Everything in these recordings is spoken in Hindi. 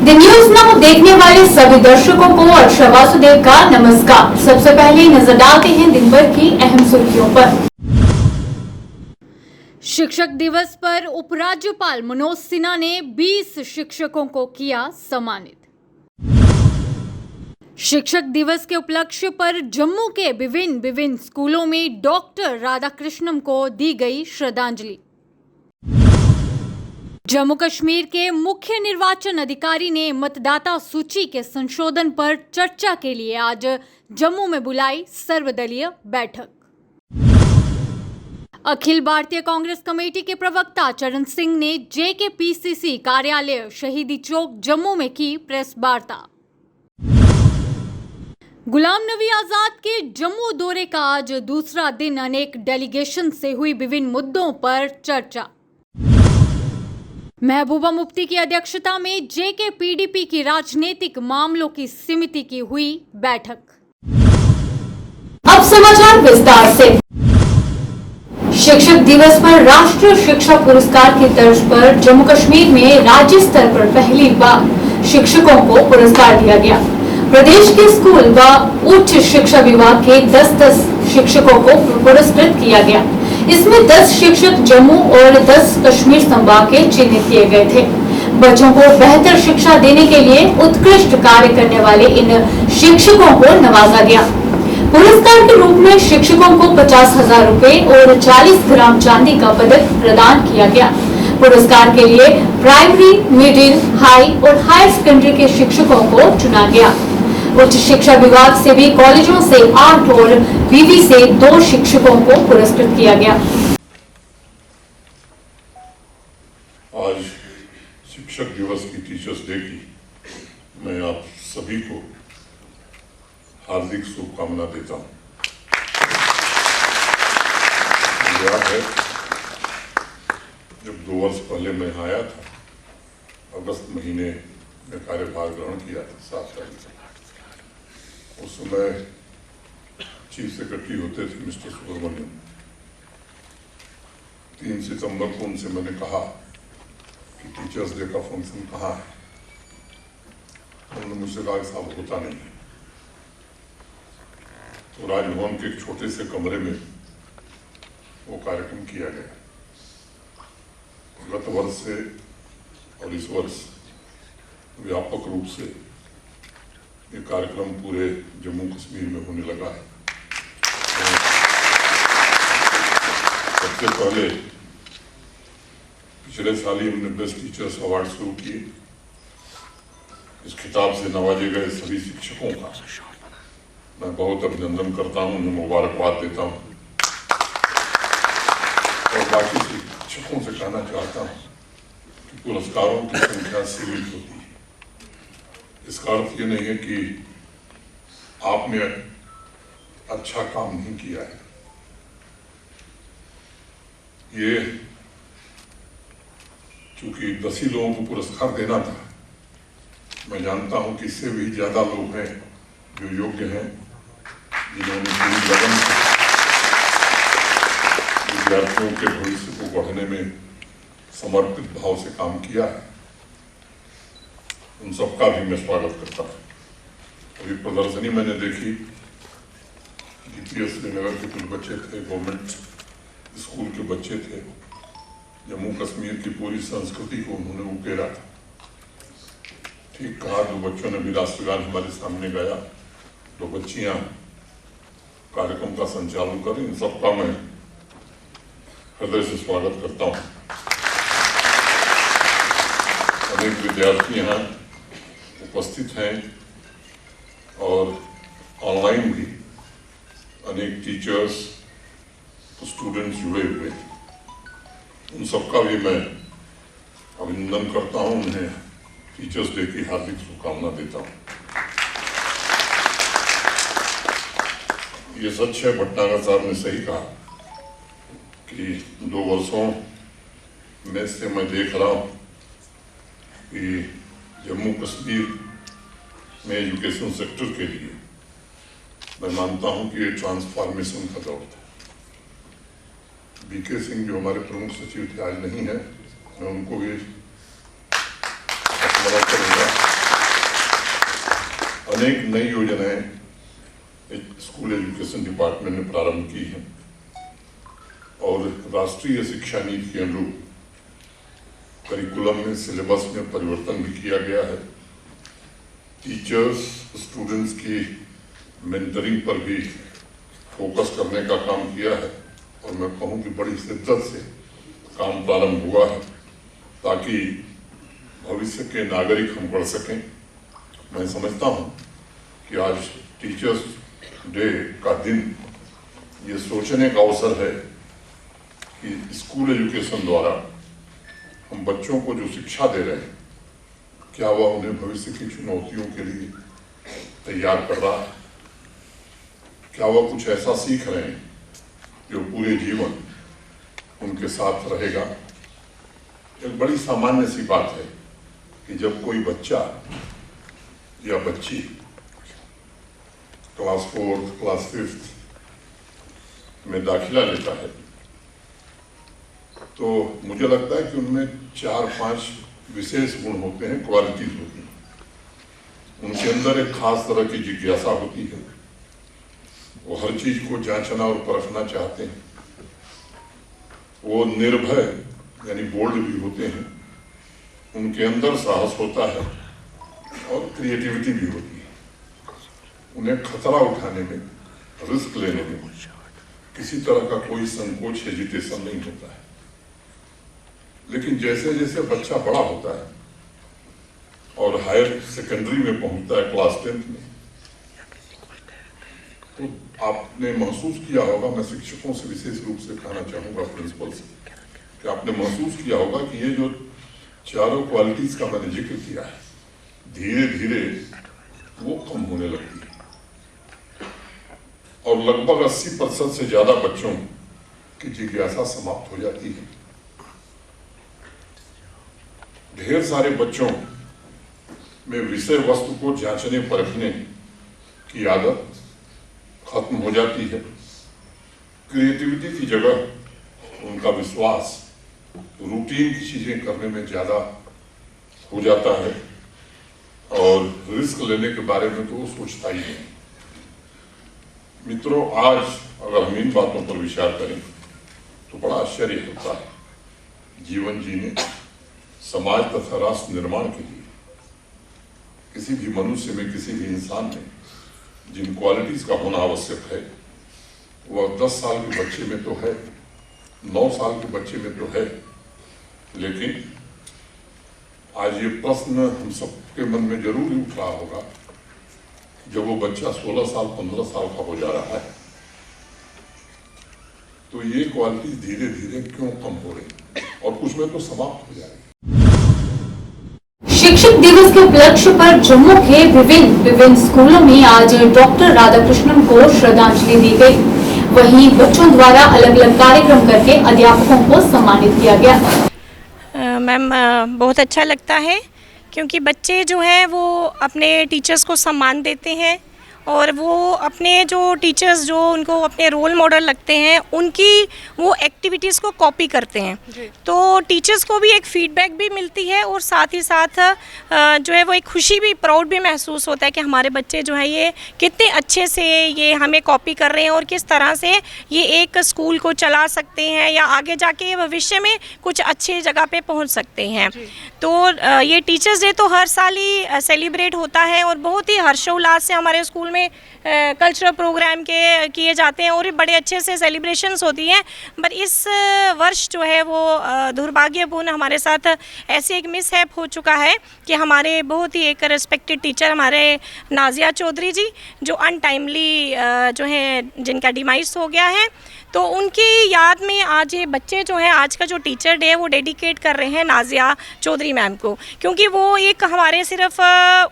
द न्यूज नाउ देखने वाले सभी दर्शकों को अर्षा वासुदेव का नमस्कार। सबसे पहले नजर डालते हैं दिन भर की अहम सुर्खियों पर। शिक्षक दिवस पर उपराज्यपाल मनोज सिन्हा ने 20 शिक्षकों को किया सम्मानित। शिक्षक दिवस के उपलक्ष्य पर जम्मू के विभिन्न स्कूलों में डॉक्टर राधाकृष्णन को दी गई श्रद्धांजलि। जम्मू कश्मीर के मुख्य निर्वाचन अधिकारी ने मतदाता सूची के संशोधन पर चर्चा के लिए आज जम्मू में बुलाई सर्वदलीय बैठक। अखिल भारतीय कांग्रेस कमेटी के प्रवक्ता चरण सिंह ने JKPCC कार्यालय शहीदी चौक जम्मू में की प्रेस वार्ता। गुलाम नबी आजाद के जम्मू दौरे का आज दूसरा दिन अनेक डेलीगेशन से हुई विभिन्न मुद्दों पर चर्चा। महबूबा मुफ्ती की अध्यक्षता में JKPDP की राजनीतिक मामलों की समिति की हुई बैठक। अब समाचार विस्तार से। शिक्षक दिवस पर राष्ट्रीय शिक्षा पुरस्कार की तर्ज पर जम्मू कश्मीर में राज्य स्तर पर पहली बार शिक्षकों को पुरस्कार दिया गया। प्रदेश के स्कूल व उच्च शिक्षा विभाग के 10 शिक्षकों को पुरस्कृत किया गया। इसमें 10 शिक्षक जम्मू और 10 कश्मीर संभाग के चिन्हित किए गए थे। बच्चों को बेहतर शिक्षा देने के लिए उत्कृष्ट कार्य करने वाले इन शिक्षकों को नवाजा गया। पुरस्कार के रूप में शिक्षकों को 50,000 रुपए और 40 ग्राम चांदी का पदक प्रदान किया गया। पुरस्कार के लिए प्राइमरी, मिडिल, हाई और हायर सेकेंडरी के शिक्षकों को चुना गया। उच्च शिक्षा विभाग से भी कॉलेजों से 8 और विवि से 2 शिक्षकों को पुरस्कृत किया गया। आज शिक्षक दिवस की टीचर्स डे की मैं आप सभी को हार्दिक शुभकामना देता हूं। मुझे याद है जब 2 वर्ष पहले मैं आया था, अगस्त महीने में कार्यभार ग्रहण किया था 7 तारीख से। उस समय चीफ सेक्रेटरी होते थे मिस्टर सुब्रमण्यम। 3 सितंबर को उनसे मैंने कहा कि टीचर्स डे का फंक्शन कहाँ है। उन्होंने मुझसे कहा कि साहब होता नहीं है। तो राजभवन के एक छोटे से कमरे में वो कार्यक्रम किया गया। गत वर्ष से और इस वर्ष व्यापक रूप से ये कार्यक्रम पूरे जम्मू कश्मीर में होने लगा है। सबसे पहले पिछले साल ही हमने बेस्ट टीचर्स अवार्ड शुरू किए। इस खिताब से नवाजे गए सभी शिक्षकों का मैं बहुत अभिनंदन करता हूं, उन्हें मुबारकबाद देता हूं और बाकी शिक्षकों से कहना चाहता हूं कि पुरस्कारों की संख्या सीमित होती है। इसका अर्थ ये नहीं है कि आपने अच्छा काम नहीं किया है। ये चूंकि 10 ही लोगों को पुरस्कार देना था, मैं जानता हूं कि इससे भी ज्यादा लोग हैं जो योग्य हैं, जिन्होंने पूरी लगन से विद्यार्थियों के भविष्य को बढ़ाने में समर्पित भाव से काम किया है। उन सबका भी मैं स्वागत करता हूँ। अभी प्रदर्शनी मैंने देखी, द्वितीय श्रीनगर के कुछ बच्चे थे, गवर्नमेंट स्कूल के बच्चे थे। जम्मू कश्मीर की पूरी संस्कृति को उन्होंने उकेरा था। ठीक कहा, 2 बच्चों ने भी राष्ट्रगान हमारे सामने गाया, 2 बच्चियां कार्यक्रम का संचालन करें। इन सबका मैं हृदय से स्वागत करता हूँ। अनेक विद्यार्थी यहाँ उपस्थित हैं और ऑनलाइन भी अनेक टीचर्स, स्टूडेंट्स जुड़े हुए हैं। उन सबका भी मैं अभिनंदन करता हूं, उन्हें टीचर्स डे की हार्दिक शुभकामना देता हूं। ये सच है, भटनागर साहब ने सही कहा कि 2 वर्षों में से मैं देख रहा हूं कि जम्मू कश्मीर में एजुकेशन सेक्टर के लिए मैं मानता हूं कि ये ट्रांसफॉर्मेशन का दौर था। बीके सिंह जो हमारे प्रमुख सचिव थे, आज नहीं है, मैं उनको भी स्मरण करूंगा। अनेक नई योजनाएं स्कूल एजुकेशन डिपार्टमेंट ने प्रारंभ की हैं और राष्ट्रीय शिक्षा नीति के अनुरूप करिकुलम में, सिलेबस में परिवर्तन भी किया गया है। टीचर्स स्टूडेंट्स की मेंटरिंग पर भी फोकस करने का काम किया है और मैं कहूँ कि बड़ी शिद्दत से काम प्रारंभ हुआ है ताकि भविष्य के नागरिक हम बढ़ सकें। मैं समझता हूँ कि आज टीचर्स डे का दिन ये सोचने का अवसर है कि स्कूल एजुकेशन द्वारा हम बच्चों को जो शिक्षा दे रहे हैं, क्या वह उन्हें भविष्य की चुनौतियों के लिए तैयार कर रहा है? क्या वह कुछ ऐसा सीख रहे हैं जो पूरे जीवन उनके साथ रहेगा? एक बड़ी सामान्य सी बात है कि जब कोई बच्चा या बच्ची क्लास 4th, क्लास 5th में दाखिला लेता है तो मुझे लगता है कि उनमें 4-5 विशेष गुण होते हैं, क्वालिटीज होती हैं। उनके अंदर एक खास तरह की जिज्ञासा होती है, वो हर चीज को जांचना और परखना चाहते हैं। वो निर्भय यानी बोल्ड भी होते हैं, उनके अंदर साहस होता है और क्रिएटिविटी भी होती है। उन्हें खतरा उठाने में, रिस्क लेने में किसी तरह का कोई संकोच, हेजिटेशन नहीं होता है। लेकिन जैसे जैसे बच्चा बड़ा होता है और हायर सेकेंडरी में पहुंचता है, क्लास 10th में, तो आपने महसूस किया होगा, मैं शिक्षकों से विशेष रूप से कहना चाहूंगा, प्रिंसिपल से, कि आपने महसूस किया होगा कि ये जो चारों क्वालिटीज का मैंने जिक्र किया है, धीरे धीरे वो कम होने लगती है और लगभग 80% से ज्यादा बच्चों की जिज्ञासा समाप्त हो जाती है। ढेर सारे बच्चों में विषय वस्तु को जांचने परखने की आदत खत्म हो जाती है। क्रिएटिविटी की जगह उनका विश्वास रूटीन की चीजें करने में ज्यादा हो जाता है और रिस्क लेने के बारे में तो वो सोचता ही नहीं। मित्रों, आज अगर हम इन बातों पर विचार करें तो बड़ा आश्चर्य होता है। जीवन जीने, समाज तथा राष्ट्र निर्माण के लिए किसी भी मनुष्य में, किसी भी इंसान में जिन क्वालिटीज का होना आवश्यक है, वह 10 साल के बच्चे में तो है, 9 साल के बच्चे में तो है। लेकिन आज ये प्रश्न हम सबके मन में जरूर उठ रहा होगा, जब वो बच्चा 16 साल, 15 साल का हो जा रहा है, तो ये क्वालिटी धीरे धीरे क्यों कम हो रही और कुछ में तो समाप्त हो जाएगी। शिक्षक दिवस के उपलक्ष्य पर जम्मू के विभिन्न स्कूलों में आज डॉक्टर राधाकृष्णन को श्रद्धांजलि दी गई। वहीं बच्चों द्वारा अलग अलग कार्यक्रम करके अध्यापकों को सम्मानित किया गया। मैम, बहुत अच्छा लगता है क्योंकि बच्चे जो हैं वो अपने टीचर्स को सम्मान देते हैं और वो अपने जो टीचर्स जो उनको अपने रोल मॉडल लगते हैं, उनकी वो एक्टिविटीज़ को कॉपी करते हैं। तो टीचर्स को भी एक फीडबैक भी मिलती है और साथ ही साथ जो है वो एक खुशी भी, प्राउड भी महसूस होता है कि हमारे बच्चे जो है ये कितने अच्छे से ये हमें कॉपी कर रहे हैं और किस तरह से ये एक स्कूल को चला सकते हैं या आगे जाके भविष्य में कुछ अच्छी जगह पे पहुंच सकते हैं। तो ये टीचर्स डे तो हर साल ही सेलिब्रेट होता है और बहुत ही हर्षोल्लास से हमारे स्कूल में कल्चरल प्रोग्राम किए जाते हैं और ये बड़े अच्छे से सेलिब्रेशंस होती हैं। बट इस वर्ष जो है वो दुर्भाग्यपूर्ण हमारे साथ ऐसे एक मिसहैप हो चुका है कि हमारे बहुत ही एक रिस्पेक्टेड टीचर हमारे नाजिया चौधरी जी जो अनटाइमली जो है जिनका डिमाइस हो गया है, तो उनकी याद में आज ये बच्चे जो हैं आज का जो टीचर डे है वो डेडिकेट कर रहे हैं नाजिया चौधरी मैम को, क्योंकि वो एक हमारे सिर्फ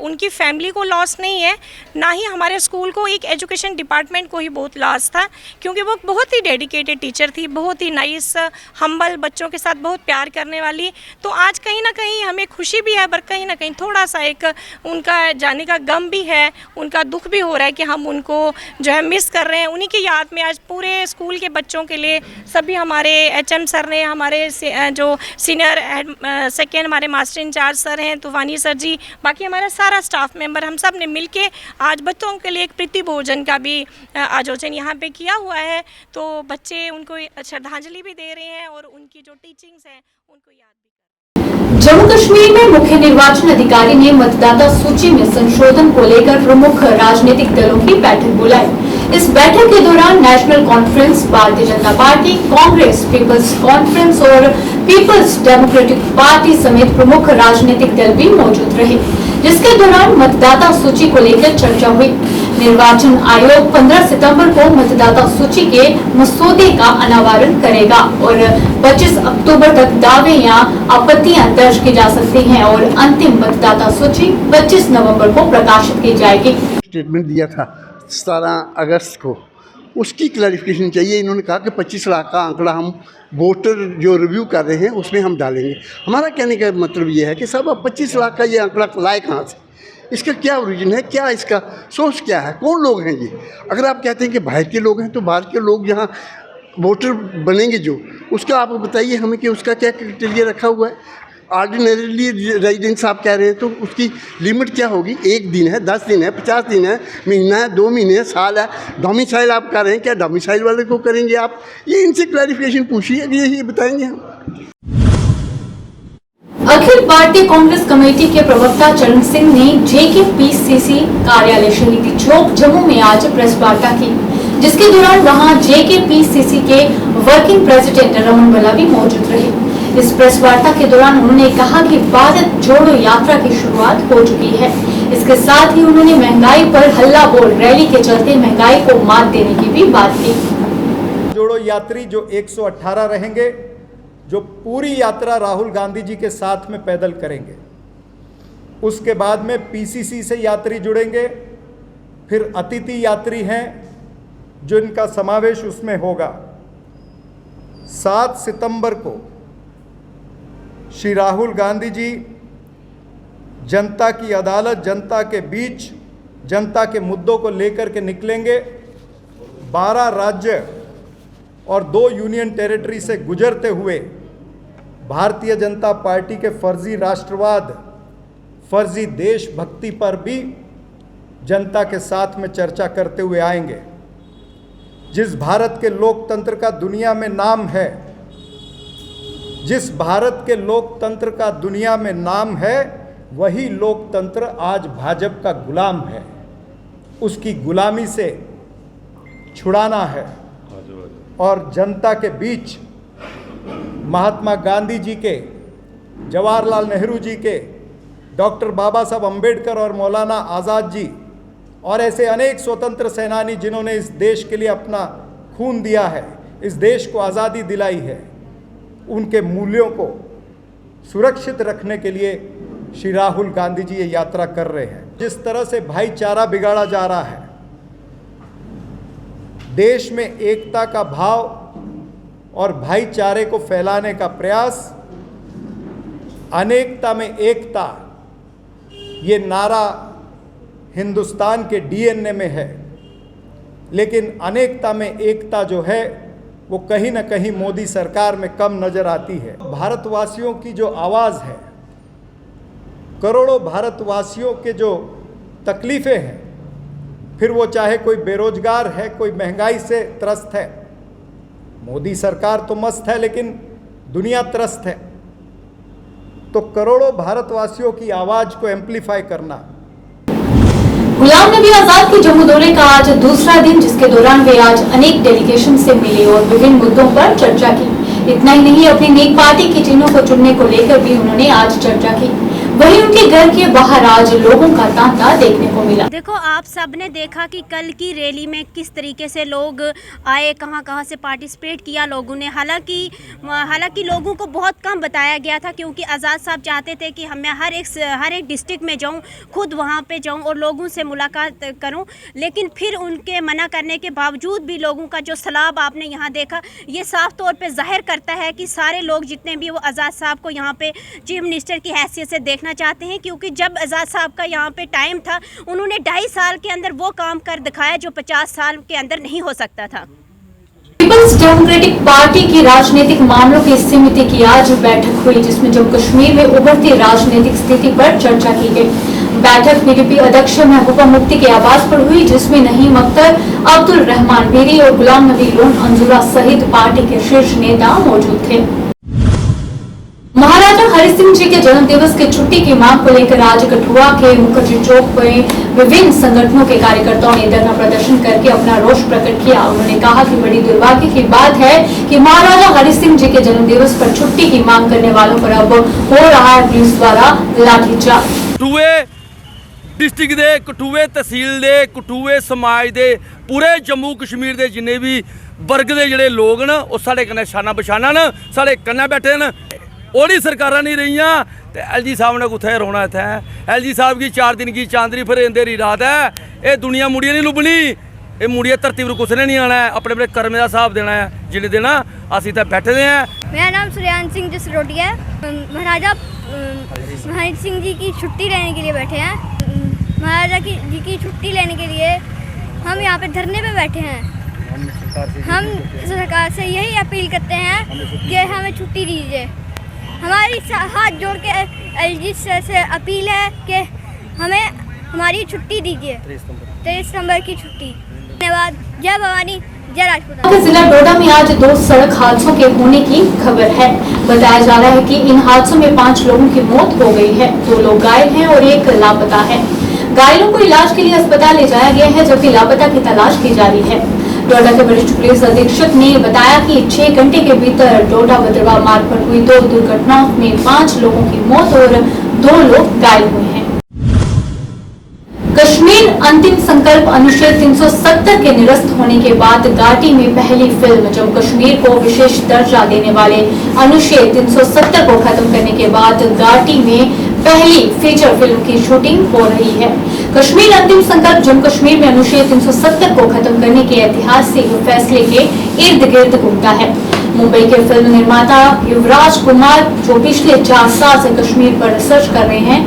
उनकी फैमिली को लॉस नहीं है, ना ही हमारे हमारे स्कूल को, एक एजुकेशन डिपार्टमेंट को ही बहुत लॉस था, क्योंकि वो बहुत ही डेडिकेटेड टीचर थी, बहुत ही नाइस, हम्बल, बच्चों के साथ बहुत प्यार करने वाली। तो आज कहीं ना कहीं हमें खुशी भी है, पर कहीं ना कहीं थोड़ा सा एक उनका जाने का गम भी है, उनका दुख भी हो रहा है कि हम उनको जो है मिस कर रहे हैं। उन्हीं की याद में आज पूरे स्कूल के बच्चों के लिए सभी हमारे HM सर ने, हमारे जो सीनियर सेकेंड हमारे मास्टर इंचार्ज सर हैं, तूफानी सर जी, बाकी हमारा सारा स्टाफ मेंबर, हम सब ने मिलके आज बच्चों के लिए एक प्रीति भोजन का भी आयोजन यहाँ पे किया हुआ है। तो बच्चे उनको श्रद्धांजलि भी दे रहे हैं और उनकी जो टीचिंग्स हैं उनको याद भी। जम्मू कश्मीर में मुख्य निर्वाचन अधिकारी ने मतदाता सूची में संशोधन को लेकर प्रमुख राजनीतिक दलों की बैठक बुलाई। इस बैठक के दौरान national conference, Bharatiya Janata party, Congress, peoples conference और पीपल्स डेमोक्रेटिक पार्टी समेत प्रमुख राजनीतिक दल भी मौजूद रहे, जिसके दौरान मतदाता सूची को लेकर चर्चा हुई। निर्वाचन आयोग 15 सितंबर को मतदाता सूची के मसौदे का अनावरण करेगा और 25 अक्टूबर तक दावे या आपत्तियां दर्ज की जा सकती हैं और अंतिम मतदाता सूची 25 नवंबर को प्रकाशित की जाएगी। स्टेटमेंट दिया था 17 अगस्त को, उसकी क्लैरिफिकेशन चाहिए। इन्होंने कहा कि 25 लाख का आंकड़ा हम वोटर जो रिव्यू कर रहे हैं उसमें हम डालेंगे। हमारा कहने का मतलब ये है कि साहब अब 25 लाख का ये आंकड़ा लाए कहाँ से, इसका क्या ओरिजिन है, क्या इसका सोर्स क्या है, कौन लोग हैं ये। अगर आप कहते हैं कि बाहर के लोग हैं तो बाहर के लोग यहाँ वोटर बनेंगे जो, उसका आप बताइए हमें कि उसका क्या क्राइटेरिया रखा हुआ है। ऑर्डिनरीली रेजिडेंट्स आप कह रहे हैं तो उसकी लिमिट क्या होगी, 1 दिन है, 10 दिन है, 50 दिन है, महीना है, 2 महीने है, साल है। डोमिसाइल आप कह रहे हैं, क्या डोमिसाइल वाले को करेंगे आप? ये इनसे क्लैरिफिकेशन पूछिए, यही बताएंगे हम। अखिल भारतीय कांग्रेस कमेटी के प्रवक्ता चरण सिंह ने JKPCC कार्यालय शहीदी चौक जम्मू में आज प्रेस वार्ता की, जिसके दौरान वहां JKPCC के वर्किंग प्रेसिडेंट रमन भल्ला भी मौजूद रहे। इस प्रेस वार्ता के दौरान उन्होंने कहा कि भारत जोड़ो यात्रा की शुरुआत हो चुकी है। इसके साथ ही उन्होंने महंगाई पर हल्ला बोल रैली के चलते महंगाई को मात देने की भी बात की। जोड़ो यात्री जो 118 रहेंगे, जो पूरी यात्रा राहुल गांधी जी के साथ में पैदल करेंगे। उसके बाद में PCC से यात्री जुड़ेंगे, फिर अतिथि यात्री हैं जिनका समावेश उसमें होगा। 7 सितंबर को श्री राहुल गांधी जी जनता की अदालत, जनता के बीच, जनता के मुद्दों को लेकर के निकलेंगे। 12 राज्य और 2 यूनियन टेरिटरी से गुजरते हुए भारतीय जनता पार्टी के फर्जी राष्ट्रवाद, फर्जी देशभक्ति पर भी जनता के साथ में चर्चा करते हुए आएंगे। जिस भारत के लोकतंत्र का दुनिया में नाम है, जिस भारत के लोकतंत्र का दुनिया में नाम है, वही लोकतंत्र आज भाजपा का गुलाम है। उसकी गुलामी से छुड़ाना है और जनता के बीच महात्मा गांधी जी के, जवाहरलाल नेहरू जी के, डॉक्टर बाबा साहब अम्बेडकर और मौलाना आज़ाद जी और ऐसे अनेक स्वतंत्र सेनानी जिन्होंने इस देश के लिए अपना खून दिया है, इस देश को आज़ादी दिलाई है, उनके मूल्यों को सुरक्षित रखने के लिए श्री राहुल गांधी जी ये यात्रा कर रहे हैं। जिस तरह से भाईचारा बिगाड़ा जा रहा है, देश में एकता का भाव और भाईचारे को फैलाने का प्रयास, अनेकता में एकता, ये नारा हिंदुस्तान के DNA में है। लेकिन अनेकता में एकता जो है वो कहीं ना कहीं मोदी सरकार में कम नजर आती है। भारतवासियों की जो आवाज़ है, करोड़ों भारतवासियों के जो तकलीफ़ें हैं, फिर वो चाहे कोई बेरोजगार है, कोई महंगाई से त्रस्त है। मोदी सरकार तो मस्त है लेकिन दुनिया त्रस्त है। तो करोड़ों भारतवासियों की आवाज़ को एम्पलीफाई करना। गुलाम नबी आजाद के जम्मू दौरे का आज दूसरा दिन, जिसके दौरान वे आज अनेक डेलीगेशन से मिले और विभिन्न मुद्दों पर चर्चा की। इतना ही नहीं, अपनी नेक पार्टी की टीमों को चुनने को लेकर भी उन्होंने आज चर्चा की। वहीं उनके घर के बाहर आज लोगों का तांता देखने को मिला। देखो, आप सब ने देखा कि कल की रैली में किस तरीके से लोग आए, कहां से पार्टिसिपेट किया लोगों ने। हालांकि लोगों को बहुत कम बताया गया था, क्योंकि आज़ाद साहब चाहते थे कि मैं हर एक डिस्ट्रिक्ट में जाऊं, खुद वहां पे जाऊं और लोगों से मुलाकात करूं। लेकिन फिर उनके मना करने के बावजूद भी लोगों का जो सलाब आपने यहाँ देखा, ये साफ तौर पे जाहिर करता है कि सारे लोग जितने भी वो आज़ाद साहब को यहाँ पे चीफ मिनिस्टर की हैसियत से देखना चाहते हैं। क्योंकि जब आज़ाद साहब का यहाँ पे टाइम था, उन्होंने 2.5 साल के अंदर वो काम कर दिखाया जो 50 साल के अंदर नहीं हो सकता था। पीपल्स डेमोक्रेटिक पार्टी की राजनीतिक मामलों की समिति की आज बैठक हुई, जिसमें जम्मू कश्मीर में उभरती राजनीतिक स्थिति पर चर्चा की गई। बैठक पीडीपी अध्यक्ष महबूबा मुफ्ती के आवास पर हुई, जिसमें नईम अख्तर, अब्दुल रहमान बेरी और गुलाम नबी लोन अंजुरा सहित पार्टी के शीर्ष नेता मौजूद थे। महाराजा हरि सिंह जी के जन्म दिवस की छुट्टी की मांग को लेकर आज कठुआ के मुखर्जी चौक पर विभिन्न संगठनों के कार्यकर्ताओं ने धरना प्रदर्शन करके अपना रोष प्रकट किया। उन्होंने कहा कि बड़ी दुर्भाग्य की बात है कि महाराजा हरि सिंह जी के जन्म दिवस पर छुट्टी की मांग करने वालों पर अब हो रहा है पुलिस द्वारा लाठीचार्ज। कठुए डिस्ट्रिक्ट दे, कठुए तहसील दे, कठुए समाज दे, पूरे जम्मू कश्मीर दे जिन्ने भी वर्ग दे जिहड़े लोग न, वो साडे कन्नै शाना बशाना न, साडे कन्नै बैठे न। ओड़ी सरकारां नहीं रहियां ते एलजी साहब ने कुत्थे रोना इत्थै। एलजी साहब की 4 दिन की चांदनी फिर अंधेरी रात है। ये दुनिया मुड़ियै नहीं लुभनी, ये मुड़ियै धरती पर कुछ ने नहीं आना है। अपने अपने कर्म का हिसाब देना है। जिन्हें देना अस इत्थै बैठे दे हैं। मेरा नाम सुरयान सिंह जसरोटिया है। महाराजा हरि सिंह जी की छुट्टी लेने के लिए बैठे हैं। महाराजा जी की छुट्टी लेने के लिए हम यहाँ पे धरने पे बैठे हैं। हम सरकार से यही अपील करते हैं कि हमें छुट्टी दीजिए। हमारी हाथ जोड़ के एलजी से अपील है कि हमें हमारी छुट्टी दीजिए, 23 सितंबर की छुट्टी। धन्यवाद। जय भवानी, जय राजपूत। जिला डोडा में आज 2 सड़क हादसों के होने की खबर है। बताया जा रहा है कि इन हादसों में 5 लोगों की मौत हो गई है, 2 लोग घायल हैं और 1 लापता है। घायलों को इलाज के लिए अस्पताल ले जाया गया है, जबकि लापता की तलाश की जा रही है। डोडा के वरिष्ठ पुलिस अधीक्षक ने बताया कि 6 घंटे के भीतर डोडा भद्रवाह मार्ग पर हुई 2 दुर्घटनाओं में 5 लोगों की मौत और 2 लोग घायल हुए हैं। कश्मीर अंतिम संकल्प अनुच्छेद 370 के निरस्त होने के बाद घाटी में पहली फिल्म जम्मू कश्मीर को विशेष दर्जा देने वाले अनुच्छेद 370 को खत्म करने के बाद घाटी में पहली फीचर फिल्म की शूटिंग हो रही है। कश्मीर अंतिम संकल्प जम्मू कश्मीर में अनुच्छेद 370 को खत्म करने के ऐतिहासिक फैसले के इर्द गिर्द घूमता है। मुंबई के फिल्म निर्माता युवराज कुमार, जो पिछले 4 साल से कश्मीर पर रिसर्च कर रहे हैं,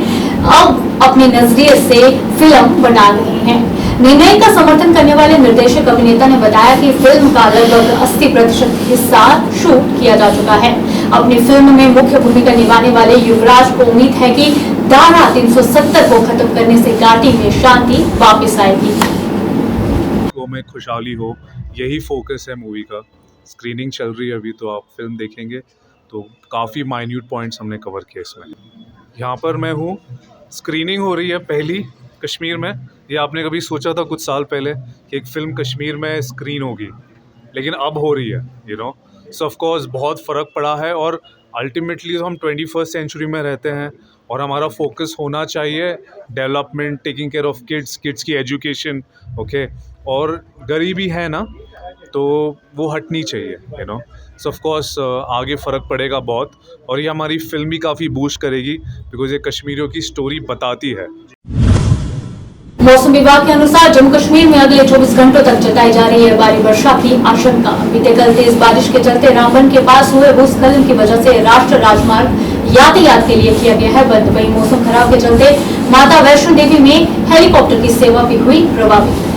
अब अपने नजरिए से फिल्म बना रहे हैं। निर्णय का समर्थन करने वाले निर्देशक अभिनेता ने बताया कि फिल्म का लगभग 80% हिस्सा शूट किया जा चुका है। अपनी फिल्म में मुख्य भूमिका निभाने वाले युवराज को उम्मीद है कि धारा 370 को खत्म करने से घाटी में शांति वापस आएगी। को में खुशहाली हो, यही फोकस है मूवी का। स्क्रीनिंग चल रही है अभी, तो आप फिल्म देखेंगे तो काफ़ी माइन्यूट पॉइंट्स हमने कवर किए इसमें। यहाँ पर मैं हूँ, स्क्रीनिंग हो रही है पहली कश्मीर में। ये आपने कभी सोचा था कुछ साल पहले कि एक फ़िल्म कश्मीर में स्क्रीन होगी, लेकिन अब हो रही है, you know. So of course बहुत फ़र्क पड़ा है, और अल्टीमेटली तो हम 21st सेंचुरी में रहते हैं और हमारा फोकस होना चाहिए development, taking care of kids की एजुकेशन, ओके। और गरीबी है ना, तो वो हटनी चाहिए, you know. So of course आगे फ़र्क पड़ेगा बहुत, और ये हमारी फिल्म भी काफ़ी बूस्ट करेगी, बिकॉज ये कश्मीरियों की स्टोरी बताती है। मौसम विभाग के अनुसार जम्मू कश्मीर में अगले 24 घंटों तक जताई जा रही है भारी वर्षा की आशंका। बीते कल तेज बारिश के चलते रामबन के पास हुए भूस्खलन की वजह से राष्ट्रीय राजमार्ग यातायात के लिए किया गया है बंद। वहीं मौसम खराब के चलते माता वैष्णो देवी में हेलीकॉप्टर की सेवा भी हुई प्रभावित।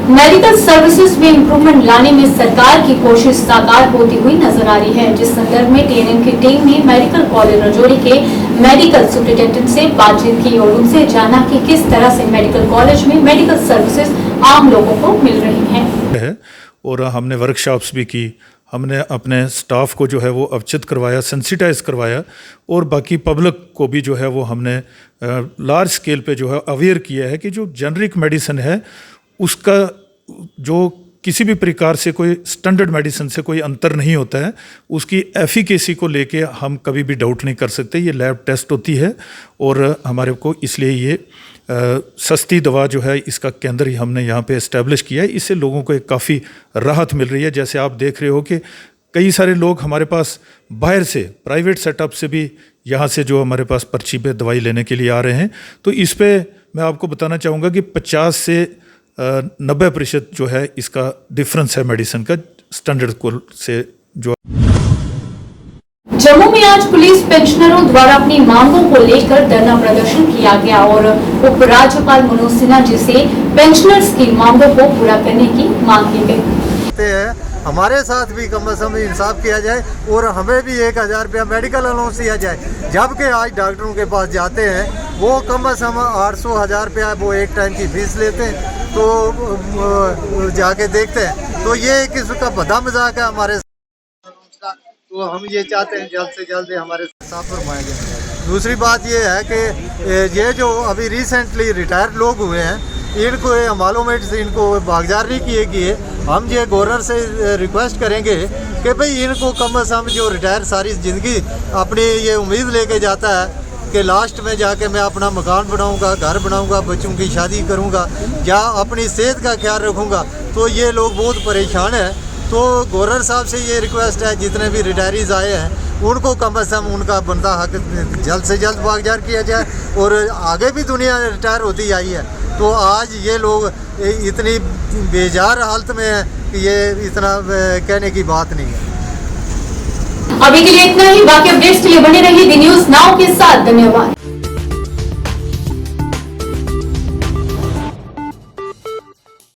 मेडिकल सर्विसेज में इंप्रूवमेंट लाने में सरकार की कोशिश साकार होती हुई नजर आ रही है, जिस संदर्भ में टीएनएम की टीम ने मेडिकल कॉलेज रजौरी के मेडिकल सुपरिटेंडेंट से बातचीत की और उनसे जाना कि किस तरह से मेडिकल कॉलेज में मेडिकल सर्विसेज आम लोगों को मिल रही हैं। और हमने वर्कशॉप्स भी की, हमने अपने स्टाफ को जो है वो अवचित करवाया, सेंसिटाइज करवाया, और बाकी पब्लिक को भी जो है वो हमने लार्ज स्केल पे जो है अवेयर किया है कि जो जेनरिक मेडिसिन है उसका जो किसी भी प्रकार से कोई स्टैंडर्ड मेडिसिन से कोई अंतर नहीं होता है। उसकी एफिकेसी को लेके हम कभी भी डाउट नहीं कर सकते। ये लैब टेस्ट होती है और हमारे को इसलिए ये सस्ती दवा जो है इसका केंद्र ही हमने यहाँ पे इस्टेब्लिश किया है। इससे लोगों को एक काफ़ी राहत मिल रही है। जैसे आप देख रहे हो कि कई सारे लोग हमारे पास बाहर से प्राइवेट सेटअप से भी यहाँ से जो हमारे पास पर्ची पे दवाई लेने के लिए आ रहे हैं। तो इस पे मैं आपको बताना चाहूँगा कि 50 से 90% जो है इसका डिफरेंस है मेडिसिन का स्टैंडर्ड को से। जो जम्मू में आज पुलिस पेंशनरों द्वारा अपनी मांगों को लेकर धरना प्रदर्शन किया गया और उपराज्यपाल मनोज सिन्हा जी से पेंशनर्स की मांगों को पूरा करने की मांग की गई। हमारे साथ भी कम से कम इंसाफ किया जाए और हमें भी 1000 रुपया मेडिकल अलाउंस दिया जाए। जबकि आज डॉक्टरों के पास जाते हैं वो कम से कम 800-1000 रुपया वो एक टाइम की फीस लेते हैं, तो जाके देखते हैं तो ये किसी का बदा मजाक है हमारे साथ। तो हम ये चाहते हैं जल्द से जल्द हमारे साथ फरमाया जाए। दूसरी बात ये है कि ये जो अभी रिसेंटली रिटायर्ड लोग हुए हैं इनको मालूम है इनको बागजार नहीं किए गए। हम ये गवर्नर से रिक्वेस्ट करेंगे कि भाई इनको कम से कम जो रिटायर सारी ज़िंदगी अपनी ये उम्मीद लेके जाता है कि लास्ट में जाके मैं अपना मकान बनाऊंगा, घर बनाऊंगा, बच्चों की शादी करूंगा या अपनी सेहत का ख्याल रखूंगा, तो ये लोग बहुत परेशान हैं। तो गवर्नर साहब से ये रिक्वेस्ट है जितने भी रिटायरीज आए हैं उनको कम से कम उनका बनता हक जल्द से जल्द बागजार किया जाए। और आगे भी दुनिया रिटायर होती आई है, तो आज ये लोग इतनी बेजार हालत में है कि ये इतना कहने की बात नहीं है। अभी के लिए इतना ही। बाकी अपडेट्स के लिए बने रहिए दी न्यूज़ नाउ के साथ। धन्यवाद।